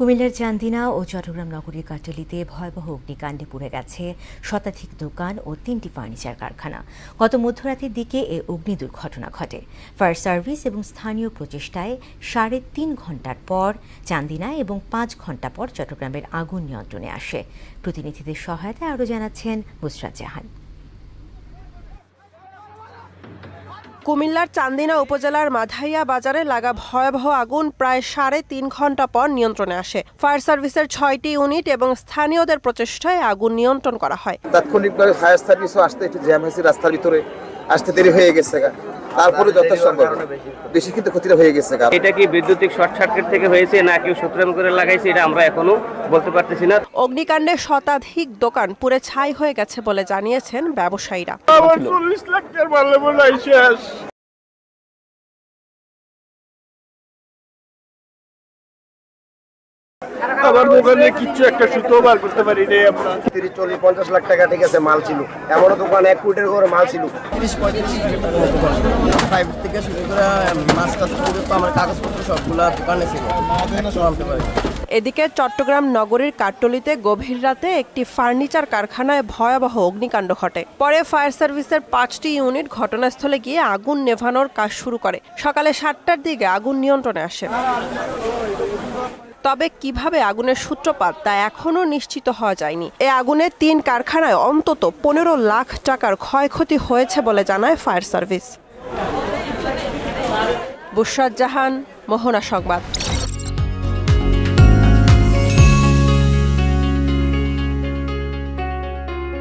কুমিল্লার চান্দিনা ও চট্টগ্রাম নগরীর কাটলিতে ভয়াবহ অগ্নিকাণ্ডে পুড়ে গেছে শতাধিক দোকান ও 3টি ফার্নিচার কারখানা। গত মধ্যরাতের দিকে এ অগ্নি দুর্ঘটনা ঘটে। ফায়ার সার্ভিস এবং স্থানীয় প্রচেষ্টায় 3.5 ঘণ্টার পর চান্দিনা এবং 5 ঘণ্টা পর চট্টগ্রামের আগুন নিয়ন্ত্রণে আসে। প্রতিনিধিদের সহায়তায় আরও জানাচ্ছেন নুসরাত জাহান। কুমিল্লার চান্দিনা উপজেলার মাধাইয়া বাজারে লাগা ভয়াবহ আগুন প্রায় 3.5 ঘণ্টা পর নিয়ন্ত্রণে আসে। ফায়ার সার্ভিসের 6টি ইউনিট এবং স্থানীয়দের প্রচেষ্টায় আগুন নিয়ন্ত্রণ করা হয়। তাৎক্ষণিকভাবে ফায়ার সার্ভিসও আসতে একটু জ্যাম হয়েছে, রাস্তার ভিতরে আসতে দেরি হয়ে গেছে, তারপরে যথাসম্ভব বেশি কিন্তু ক্ষতিটা হয়ে গেছে। এটা কি বৈদ্যুতিক শর্ট সার্কিট থেকে হয়েছে না কেউ সূত্রাম করে লাগাইছে, এটা আমরা এখনো বলতে পারতেছি না। অগ্নিকাণ্ডে শতাধিক দোকান পুড়ে ছাই হয়ে গেছে বলে জানিয়েছেন ব্যবসায়ীরা। 40 লাখ টাকার মাল মনে হয় শেষ। আমার দোকানে কিছু একটা সুতো বার করতে পারি নাই আমরা। 30-40-50 লাখ টাকা ঠিক আছে মাল ছিল, এমন দোকান 1 কোটির করে মাল ছিল। 30-35 প্রাইভেট থেকে শুরু করে মাছ টাছ পর্যন্ত আমার কাগজপত্র সবগুলা দোকানে ছিল। এদিকে চট্টগ্রাম নগরীর কাটলিতে গভীর রাতে একটি ফার্নিচার কারখানায় ভয়াবহ অগ্নিকাণ্ড ঘটে। পরে ফায়ার সার্ভিসের 5টি ইউনিট ঘটনাস্থলে গিয়ে আগুন নেভানোর কাজ শুরু করে। সকালে 7টার দিকে আগুন নিয়ন্ত্রণে আসে। তবে কিভাবে আগুনের সূত্রপাত তা এখনো নিশ্চিত হওয়া যায়নি। এ আগুনে 3 কারখানায় অন্তত 15 লাখ টাকার ক্ষয়ক্ষতি হয়েছে বলে জানায় ফায়ার সার্ভিস। বুশরাত জাহান, মোহনা সংবাদ।